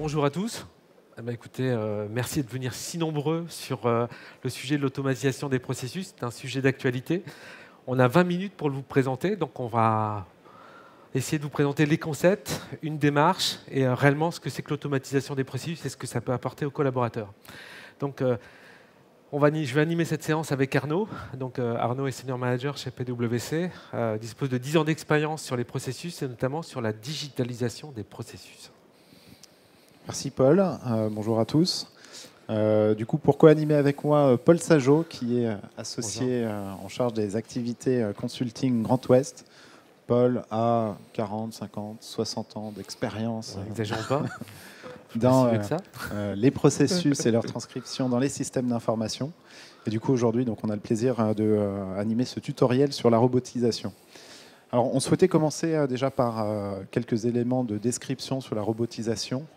Bonjour à tous. Écoutez, merci de venir si nombreux sur le sujet de l'automatisation des processus. C'est un sujet d'actualité. On a 20 minutes pour vous présenter, donc on va essayer de vous présenter les concepts, une démarche et réellement ce que c'est que l'automatisation des processus et ce que ça peut apporter aux collaborateurs. Donc, je vais animer cette séance avec Arnaud. Donc, Arnaud est senior manager chez PwC, dispose de 10 ans d'expérience sur les processus et notamment sur la digitalisation des processus. Merci Paul, bonjour à tous. Du coup, pour co-animer avec moi Paul Sajot, qui est associé en charge des activités consulting Grand Ouest. Paul a 40, 50, 60 ans d'expérience N'exagérons pas. dans les processus et leur transcription dans les systèmes d'information. Et du coup, aujourd'hui, on a le plaisir d'animer ce tutoriel sur la robotisation. Alors, on souhaitait commencer déjà par quelques éléments de description sur la robotisation,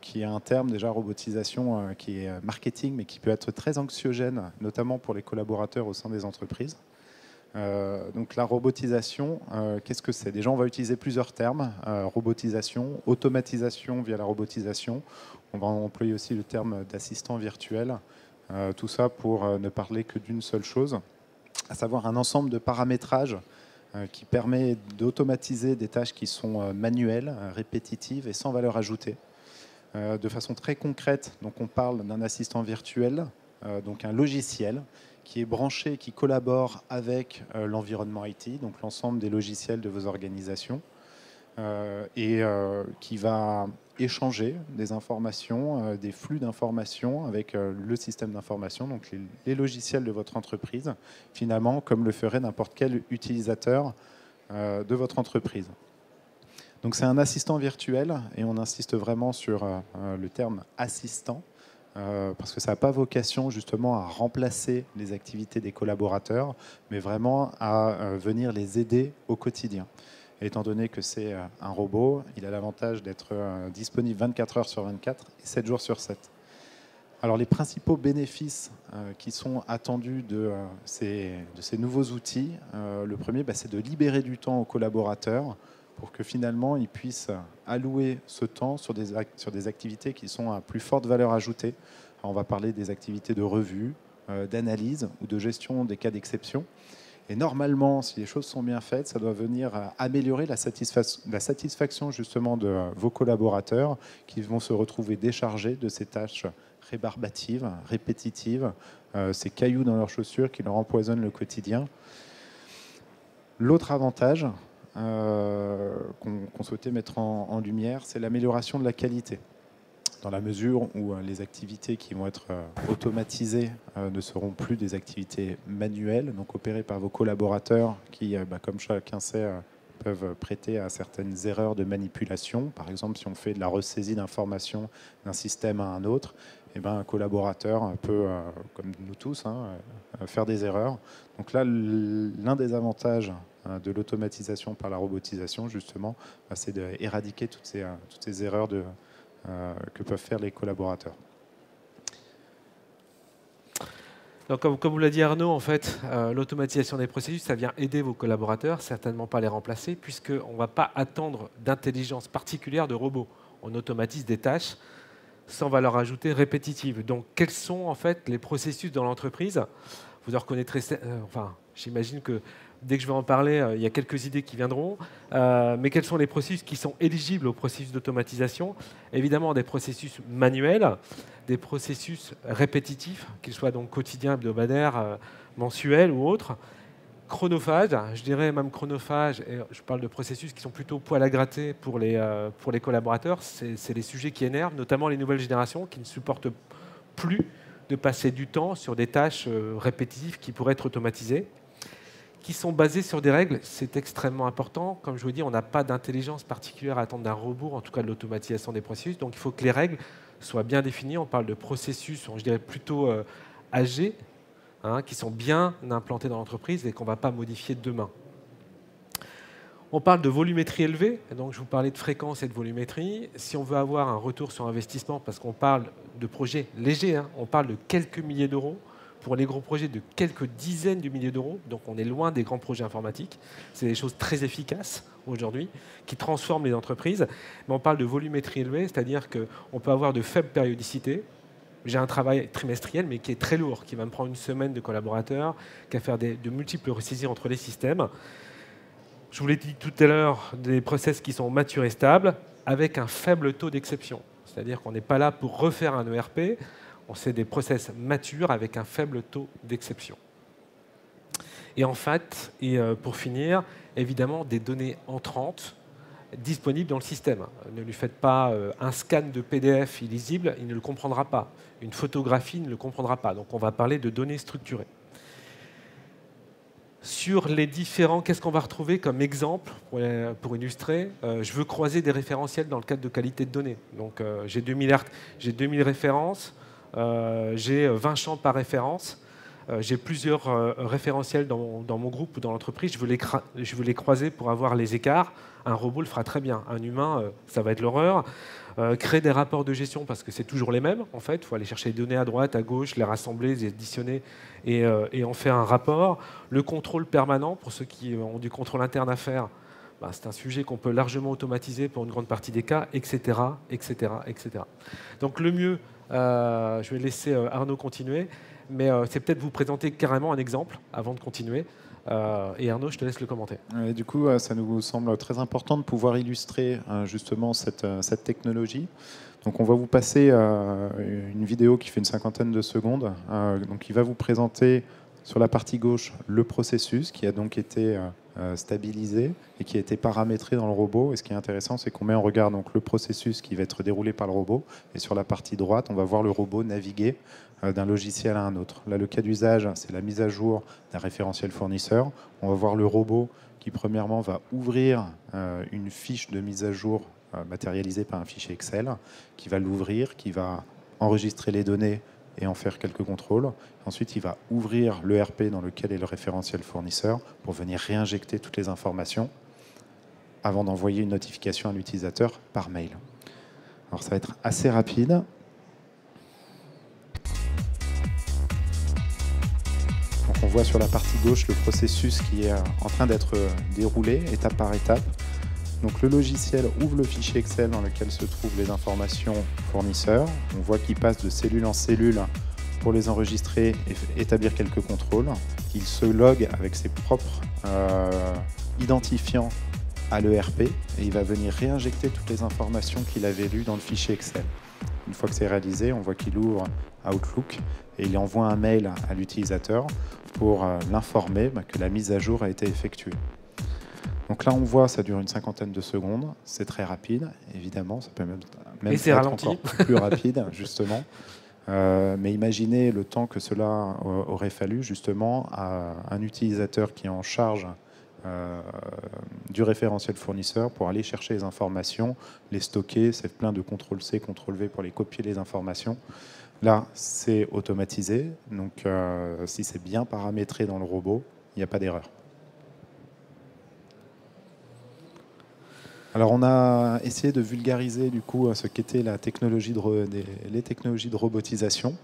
qui est un terme déjà robotisation qui est marketing, mais qui peut être très anxiogène, notamment pour les collaborateurs au sein des entreprises. Donc la robotisation, qu'est-ce que c'est? Déjà, on va utiliser plusieurs termes, robotisation, automatisation via la robotisation. On va employer aussi le terme d'assistant virtuel, tout ça pour ne parler que d'une seule chose, à savoir un ensemble de paramétrages qui permet d'automatiser des tâches qui sont manuelles, répétitives et sans valeur ajoutée. De façon très concrète, donc on parle d'un assistant virtuel, donc un logiciel qui est branché, qui collabore avec l'environnement IT, donc l'ensemble des logiciels de vos organisations, et qui va échanger des informations, des flux d'informations avec le système d'information, donc les logiciels de votre entreprise, finalement, comme le ferait n'importe quel utilisateur de votre entreprise. Donc c'est un assistant virtuel, et on insiste vraiment sur le terme assistant, parce que ça n'a pas vocation justement à remplacer les activités des collaborateurs, mais vraiment à venir les aider au quotidien. Et étant donné que c'est un robot, il a l'avantage d'être disponible 24 heures sur 24 et 7 jours sur 7. Alors les principaux bénéfices qui sont attendus de ces nouveaux outils, le premier, c'est de libérer du temps aux collaborateurs pour que finalement ils puissent allouer ce temps sur des activités qui sont à plus forte valeur ajoutée. Alors, on va parler des activités de revue, d'analyse ou de gestion des cas d'exception. Et normalement, si les choses sont bien faites, ça doit venir améliorer la satisfaction justement de vos collaborateurs qui vont se retrouver déchargés de ces tâches rébarbatives, répétitives, ces cailloux dans leurs chaussures qui leur empoisonnent le quotidien. L'autre avantage qu'on souhaitait mettre en lumière, c'est l'amélioration de la qualité, dans la mesure où les activités qui vont être automatisées ne seront plus des activités manuelles, donc opérées par vos collaborateurs qui, comme chacun sait, peuvent prêter à certaines erreurs de manipulation. Par exemple, si on fait de la ressaisie d'informations d'un système à un autre, un collaborateur peut, comme nous tous, faire des erreurs. Donc là, l'un des avantages de l'automatisation par la robotisation, justement, c'est d'éradiquer toutes ces erreurs que peuvent faire les collaborateurs. Donc, comme vous l'a dit Arnaud, en fait, l'automatisation des processus, ça vient aider vos collaborateurs, certainement pas les remplacer, puisqu'on ne va pas attendre d'intelligence particulière de robots. On automatise des tâches sans valeur ajoutée répétitive. Donc, quels sont en fait les processus dans l'entreprise? Vous en reconnaîtrez, j'imagine que dès que je vais en parler, il y a quelques idées qui viendront. Mais quels sont les processus qui sont éligibles au processus d'automatisation? Évidemment, des processus manuels, des processus répétitifs, qu'ils soient donc quotidiens, hebdomadaires, mensuels ou autres. Chronophages, je dirais même chronophages, et je parle de processus qui sont plutôt poil à gratter pour les collaborateurs. C'est les sujets qui énervent, notamment les nouvelles générations qui ne supportent plus de passer du temps sur des tâches répétitives qui pourraient être automatisées, qui sont basées sur des règles. C'est extrêmement important. Comme je vous dis, on n'a pas d'intelligence particulière à attendre d'un robot, en tout cas de l'automatisation des processus. Donc il faut que les règles soient bien définies. On parle de processus, je dirais plutôt âgés, qui sont bien implantés dans l'entreprise et qu'on ne va pas modifier demain. On parle de volumétrie élevée, donc je vous parlais de fréquence et de volumétrie. Si on veut avoir un retour sur investissement, parce qu'on parle de projets légers, on parle de quelques milliers d'euros pour les gros projets de quelques dizaines de milliers d'euros, donc on est loin des grands projets informatiques. C'est des choses très efficaces aujourd'hui, qui transforment les entreprises. Mais on parle de volumétrie élevée, c'est-à-dire qu'on peut avoir de faibles périodicités. J'ai un travail trimestriel, mais qui est très lourd, qui va me prendre une semaine de collaborateurs, qui va faire de multiples ressaisies entre les systèmes. Je vous l'ai dit tout à l'heure, des process qui sont matures et stables, avec un faible taux d'exception. C'est-à-dire qu'on n'est pas là pour refaire un ERP, on fait des process matures avec un faible taux d'exception. Et en fait, pour finir, évidemment, des données entrantes disponibles dans le système. Ne lui faites pas un scan de PDF illisible, il ne le comprendra pas. Une photographie ne le comprendra pas. Donc on va parler de données structurées. Sur les différents, qu'est-ce qu'on va retrouver comme exemple pour illustrer je veux croiser des référentiels dans le cadre de qualité de données. Donc j'ai 2000 références, j'ai 20 champs par référence, j'ai plusieurs référentiels dans mon groupe ou dans l'entreprise, je veux les croiser pour avoir les écarts. Un robot le fera très bien. Un humain, ça va être l'horreur. Créer des rapports de gestion, parce que c'est toujours les mêmes, en fait. Il faut aller chercher les données à droite, à gauche, les rassembler, les additionner et en faire un rapport. Le contrôle permanent, pour ceux qui ont du contrôle interne à faire, c'est un sujet qu'on peut largement automatiser pour une grande partie des cas, etc. etc., etc. Donc le mieux, je vais laisser Arnaud continuer, mais c'est peut-être vous présenter carrément un exemple avant de continuer. Et Arnaud, je te laisse le commenter. Et du coup, ça nous semble très important de pouvoir illustrer justement cette technologie. Donc on va vous passer une vidéo qui fait une 50aine de secondes, donc qui va vous présenter sur la partie gauche le processus qui a donc été stabilisé et qui a été paramétré dans le robot. Et ce qui est intéressant, c'est qu'on met en regard donc le processus qui va être déroulé par le robot, et sur la partie droite, on va voir le robot naviguer d'un logiciel à un autre. Là, le cas d'usage, c'est la mise à jour d'un référentiel fournisseur. On va voir le robot qui, premièrement, va ouvrir une fiche de mise à jour matérialisée par un fichier Excel, qui va l'ouvrir, qui va enregistrer les données et en faire quelques contrôles. Ensuite, il va ouvrir l'ERP dans lequel est le référentiel fournisseur pour venir réinjecter toutes les informations avant d'envoyer une notification à l'utilisateur par mail. Alors, ça va être assez rapide. Donc on voit sur la partie gauche le processus qui est en train d'être déroulé étape par étape. Donc le logiciel ouvre le fichier Excel dans lequel se trouvent les informations fournisseurs. On voit qu'il passe de cellule en cellule pour les enregistrer et établir quelques contrôles. Il se log avec ses propres identifiants à l'ERP et il va venir réinjecter toutes les informations qu'il avait lues dans le fichier Excel. Une fois que c'est réalisé, on voit qu'il ouvre Outlook et il envoie un mail à l'utilisateur pour l'informer que la mise à jour a été effectuée. Donc là, on voit, ça dure une 50aine de secondes. C'est très rapide, évidemment. Ça peut même être ralenti. encore plus rapide, justement. Mais imaginez le temps que cela aurait fallu, justement, à un utilisateur qui est en charge du référentiel fournisseur pour aller chercher les informations, les stocker. C'est plein de CTRL-C, CTRL-V pour les copier les informations. Là, c'est automatisé. Donc, si c'est bien paramétré dans le robot, il n'y a pas d'erreur. Alors, on a essayé de vulgariser du coup ce qu'était la technologie les technologies de robotisation.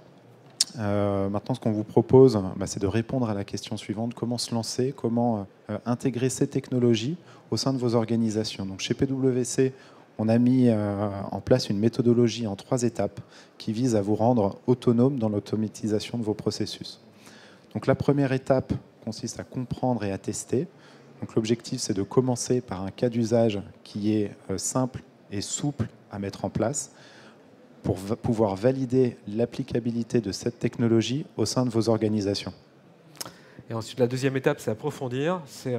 Maintenant, ce qu'on vous propose, c'est de répondre à la question suivante. Comment se lancer? Comment intégrer ces technologies au sein de vos organisations? Donc, chez PwC, on a mis en place une méthodologie en 3 étapes qui vise à vous rendre autonome dans l'automatisation de vos processus. Donc, la première étape consiste à comprendre et à tester. Donc, l'objectif, c'est de commencer par un cas d'usage qui est simple et souple à mettre en place pour pouvoir valider l'applicabilité de cette technologie au sein de vos organisations. Et ensuite, la deuxième étape, c'est approfondir, c'est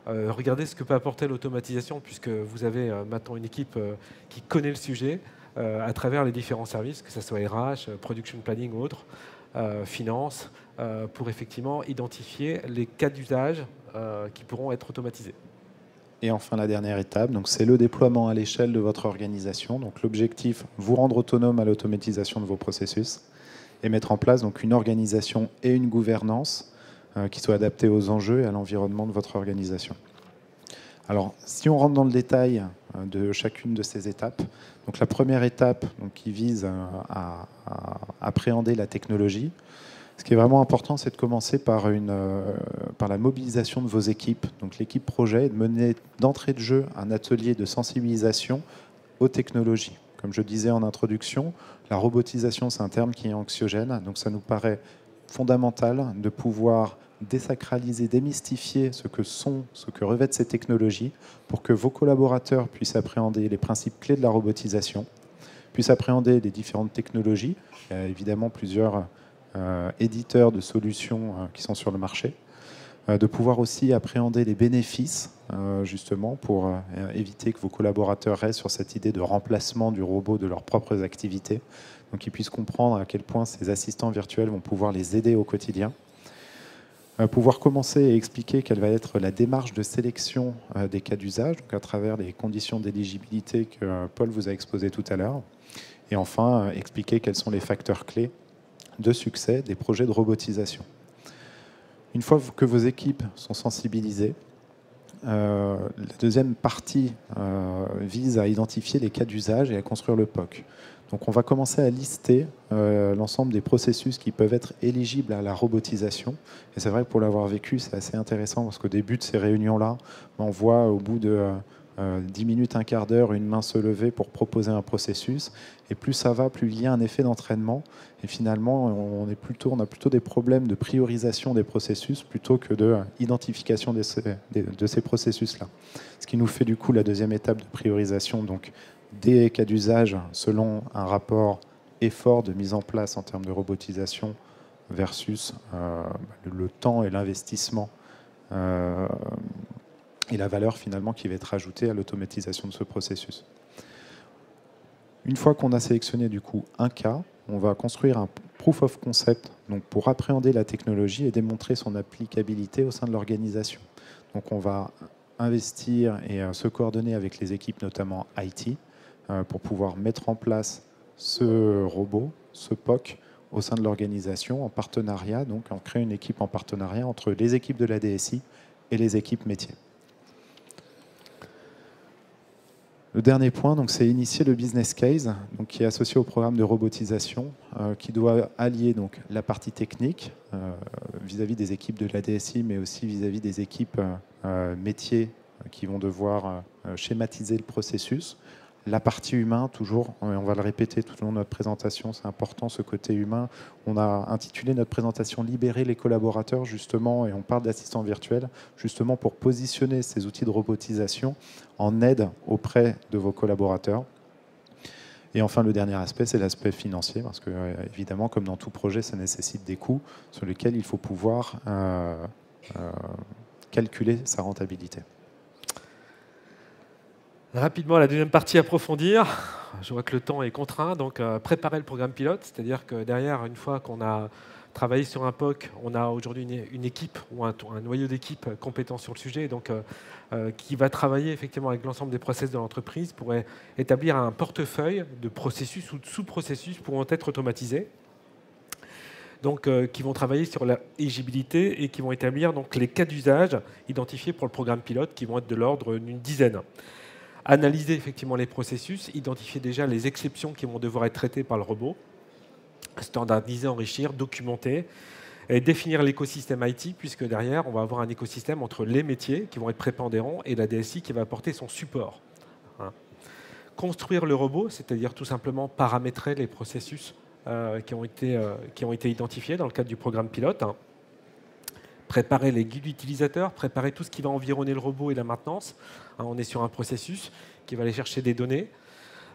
regarder ce que peut apporter l'automatisation, puisque vous avez maintenant une équipe qui connaît le sujet à travers les différents services, que ce soit RH, production planning ou autres, finance, pour effectivement identifier les cas d'usage qui pourront être automatisés. Et enfin, la dernière étape, c'est le déploiement à l'échelle de votre organisation. Donc, l'objectif, vous rendre autonome à l'automatisation de vos processus et mettre en place donc, une organisation et une gouvernance qui soient adaptées aux enjeux et à l'environnement de votre organisation. Alors, si on rentre dans le détail de chacune de ces étapes, donc la première étape qui vise à appréhender la technologie, Ce qui est vraiment important, c'est de commencer par la mobilisation de vos équipes. Donc l'équipe projet est de mener d'entrée de jeu un atelier de sensibilisation aux technologies. Comme je disais en introduction, la robotisation, c'est un terme qui est anxiogène, donc ça nous paraît fondamental de pouvoir désacraliser, démystifier ce que revêtent ces technologies pour que vos collaborateurs puissent appréhender les principes clés de la robotisation, puissent appréhender les différentes technologies. Il y a évidemment plusieurs éditeurs de solutions qui sont sur le marché, de pouvoir aussi appréhender les bénéfices, justement, pour éviter que vos collaborateurs restent sur cette idée de remplacement du robot de leurs propres activités, donc qu'ils puissent comprendre à quel point ces assistants virtuels vont pouvoir les aider au quotidien. Pouvoir commencer et expliquer quelle va être la démarche de sélection des cas d'usage, donc à travers les conditions d'éligibilité que Paul vous a exposées tout à l'heure. Et enfin, expliquer quels sont les facteurs clés de succès des projets de robotisation. Une fois que vos équipes sont sensibilisées, la deuxième partie vise à identifier les cas d'usage et à construire le POC. Donc on va commencer à lister l'ensemble des processus qui peuvent être éligibles à la robotisation. Et c'est vrai que pour l'avoir vécu, c'est assez intéressant parce qu'au début de ces réunions-là, on voit au bout de 10 minutes, un quart d'heure, une main se lever pour proposer un processus. Et plus ça va, plus il y a un effet d'entraînement. Et finalement, on a plutôt des problèmes de priorisation des processus plutôt que d'identification de ces processus-là. Ce qui nous fait du coup la deuxième étape de priorisation, donc des cas d'usage selon un rapport effort de mise en place en termes de robotisation versus le temps et l'investissement et la valeur finalement qui va être ajoutée à l'automatisation de ce processus. Une fois qu'on a sélectionné du coup un cas, on va construire un proof of concept donc pour appréhender la technologie et démontrer son applicabilité au sein de l'organisation. Donc on va investir et se coordonner avec les équipes notamment IT pour pouvoir mettre en place ce robot, ce POC au sein de l'organisation en partenariat, donc on crée une équipe en partenariat entre les équipes de la DSI et les équipes métiers. Le dernier point, c'est initier le business case, donc, qui est associé au programme de robotisation, qui doit allier donc, la partie technique vis-à-vis des équipes de la DSI, mais aussi vis-à-vis des équipes métiers qui vont devoir schématiser le processus. La partie humain, toujours, on va le répéter tout au long de notre présentation, c'est important ce côté humain. On a intitulé notre présentation « Libérer les collaborateurs » justement, et on parle d'assistants virtuels, justement pour positionner ces outils de robotisation en aide auprès de vos collaborateurs. Et enfin, le dernier aspect, c'est l'aspect financier, parce que évidemment, comme dans tout projet, ça nécessite des coûts sur lesquels il faut pouvoir calculer sa rentabilité. Rapidement, la deuxième partie, approfondir. Je vois que le temps est contraint, donc préparer le programme pilote, c'est-à-dire que derrière, une fois qu'on a travaillé sur un POC, on a aujourd'hui une équipe ou un noyau d'équipe compétent sur le sujet, donc qui va travailler effectivement avec l'ensemble des process de l'entreprise pour établir un portefeuille de processus ou de sous-processus pouvant être automatisés. Donc, qui vont travailler sur la éligibilité et qui vont établir donc, les cas d'usage identifiés pour le programme pilote, qui vont être de l'ordre d'une dizaine. Analyser effectivement les processus, identifier déjà les exceptions qui vont devoir être traitées par le robot, standardiser, enrichir, documenter, et définir l'écosystème IT, puisque derrière, on va avoir un écosystème entre les métiers qui vont être prépondérants et la DSI qui va apporter son support. Construire le robot, c'est-à-dire tout simplement paramétrer les processus qui ont été identifiés dans le cadre du programme pilote. Préparer les guides utilisateurs, préparer tout ce qui va environner le robot et la maintenance. On est sur un processus qui va aller chercher des données.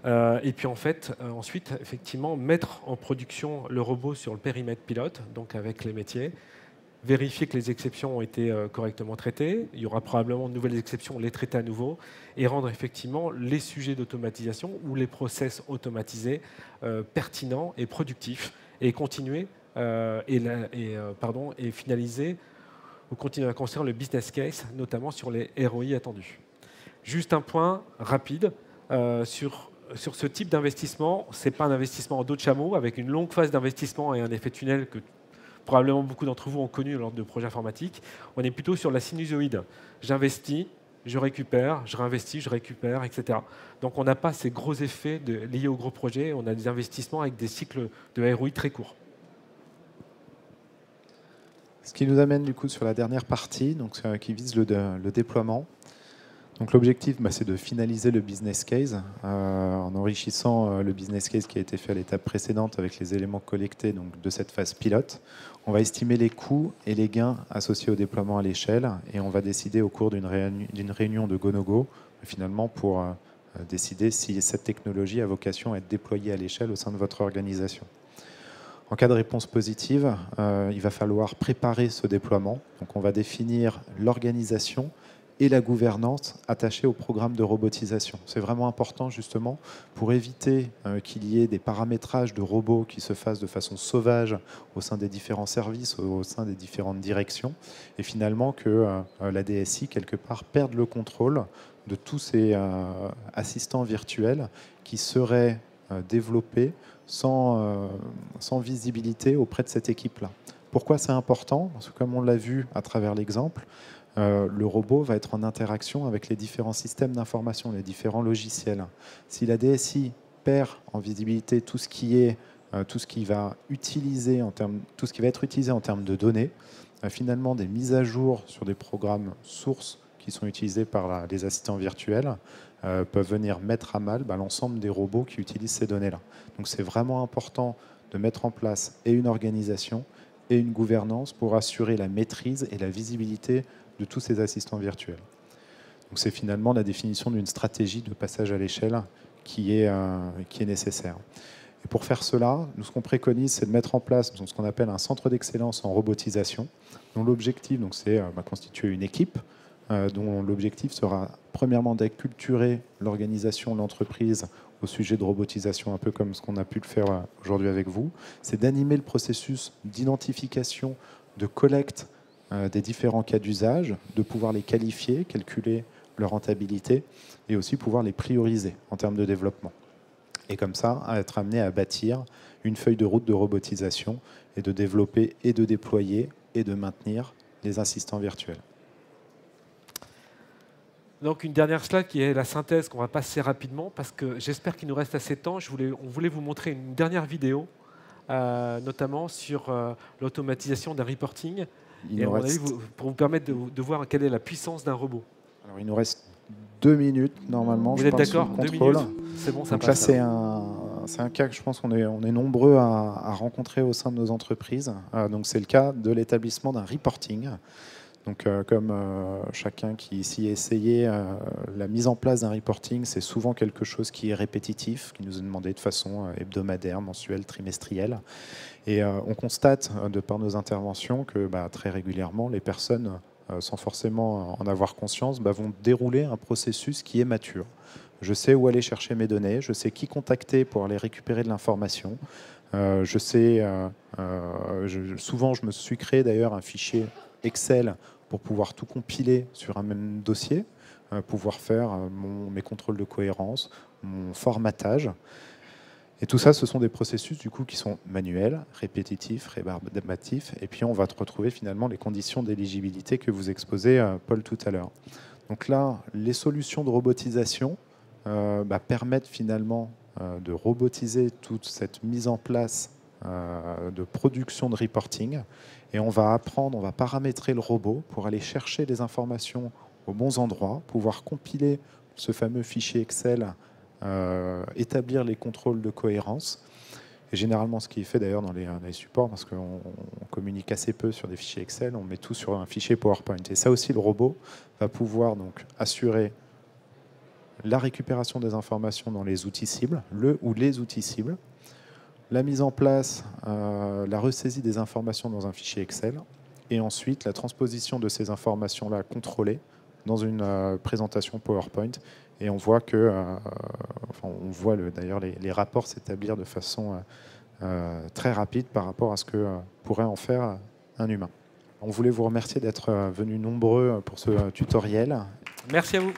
Et puis en fait, ensuite, effectivement, mettre en production le robot sur le périmètre pilote, donc avec les métiers, vérifier que les exceptions ont été correctement traitées. Il y aura probablement de nouvelles exceptions, les traiter à nouveau, et rendre effectivement les sujets d'automatisation ou les process automatisés pertinents et productifs, et continuer et finaliser ou continuer à construire le business case, notamment sur les ROI attendus. Juste un point rapide sur ce type d'investissement. Ce n'est pas un investissement en dos de chameau, avec une longue phase d'investissement et un effet tunnel que probablement beaucoup d'entre vous ont connu lors de projets informatiques. On est plutôt sur la sinusoïde. J'investis, je récupère, je réinvestis, je récupère, etc. Donc on n'a pas ces gros effets liés aux gros projets. On a des investissements avec des cycles de ROI très courts. Ce qui nous amène du coup sur la dernière partie, donc, qui vise le déploiement. Donc l'objectif, c'est de finaliser le business case en enrichissant le business case qui a été fait à l'étape précédente avec les éléments collectés donc, de cette phase pilote. On va estimer les coûts et les gains associés au déploiement à l'échelle et on va décider au cours d'une réunion de go-no-go finalement pour décider si cette technologie a vocation à être déployée à l'échelle au sein de votre organisation. En cas de réponse positive, il va falloir préparer ce déploiement. Donc on va définir l'organisation et la gouvernance attachée au programme de robotisation. C'est vraiment important justement pour éviter qu'il y ait des paramétrages de robots qui se fassent de façon sauvage au sein des différents services, au sein des différentes directions, et finalement que la DSI, quelque part, perde le contrôle de tous ces assistants virtuels qui seraient développés sans visibilité auprès de cette équipe-là. Pourquoi c'est important? Parce que comme on l'a vu à travers l'exemple, le robot va être en interaction avec les différents systèmes d'information, les différents logiciels. Si la DSI perd en visibilité tout ce qui va être utilisé en termes de données, finalement des mises à jour sur des programmes sources qui sont utilisés par les assistants virtuels peuvent venir mettre à mal l'ensemble des robots qui utilisent ces données-là. Donc c'est vraiment important de mettre en place et une organisation et une gouvernance pour assurer la maîtrise et la visibilité de tous ces assistants virtuels. Donc c'est finalement la définition d'une stratégie de passage à l'échelle qui est nécessaire. Et pour faire cela, nous, ce qu'on préconise, c'est de mettre en place ce qu'on appelle un centre d'excellence en robotisation, dont l'objectif c'est constituer une équipe, dont l'objectif sera premièrement d'acculturer l'organisation, l'entreprise au sujet de robotisation, un peu comme ce qu'on a pu le faire aujourd'hui avec vous. C'est d'animer le processus d'identification, de collecte des différents cas d'usage, de pouvoir les qualifier, calculer leur rentabilité et aussi pouvoir les prioriser en termes de développement. Et comme ça, à être amené à bâtir une feuille de route de robotisation et de développer et de déployer et de maintenir les assistants virtuels. Donc une dernière slide qui est la synthèse qu'on va passer rapidement parce que j'espère qu'il nous reste assez de temps. On voulait vous montrer une dernière vidéo, notamment sur l'automatisation d'un reporting. Et à mon avis, pour vous permettre de voir quelle est la puissance d'un robot. Alors il nous reste 2 minutes normalement. Vous êtes d'accord? 2 minutes. C'est bon, ça Donc passe. Là, c'est un cas que je pense qu'on est nombreux à rencontrer au sein de nos entreprises. Donc c'est le cas de l'établissement d'un reporting. Donc, comme chacun qui ici a essayé, la mise en place d'un reporting, c'est souvent quelque chose qui est répétitif, qui nous est demandé de façon hebdomadaire, mensuelle, trimestrielle. Et on constate, de par nos interventions, que très régulièrement, les personnes, sans forcément en avoir conscience, vont dérouler un processus qui est mature. Je sais où aller chercher mes données, je sais qui contacter pour aller récupérer de l'information. Je sais, souvent, je me suis créé d'ailleurs un fichier Excel pour pouvoir tout compiler sur un même dossier, pouvoir faire mes contrôles de cohérence, mon formatage. Et tout ça, ce sont des processus du coup qui sont manuels, répétitifs, rébarbatifs. Et puis on va retrouver finalement les conditions d'éligibilité que vous exposez, Paul, tout à l'heure. Donc là, les solutions de robotisation permettent finalement de robotiser toute cette mise en place de production de reporting. Et on va apprendre, on va paramétrer le robot pour aller chercher les informations aux bons endroits, pouvoir compiler ce fameux fichier Excel, établir les contrôles de cohérence. Et généralement, ce qui est fait d'ailleurs dans les supports, parce qu'on communique assez peu sur des fichiers Excel, on met tout sur un fichier PowerPoint. Et ça aussi, le robot va pouvoir donc assurer la récupération des informations dans les outils cibles, les outils cibles, la mise en place, la ressaisie des informations dans un fichier Excel, et ensuite la transposition de ces informations-là contrôlées dans une présentation PowerPoint. Et on voit d'ailleurs les rapports s'établir de façon très rapide par rapport à ce que pourrait en faire un humain. On voulait vous remercier d'être venus nombreux pour ce tutoriel. Merci à vous.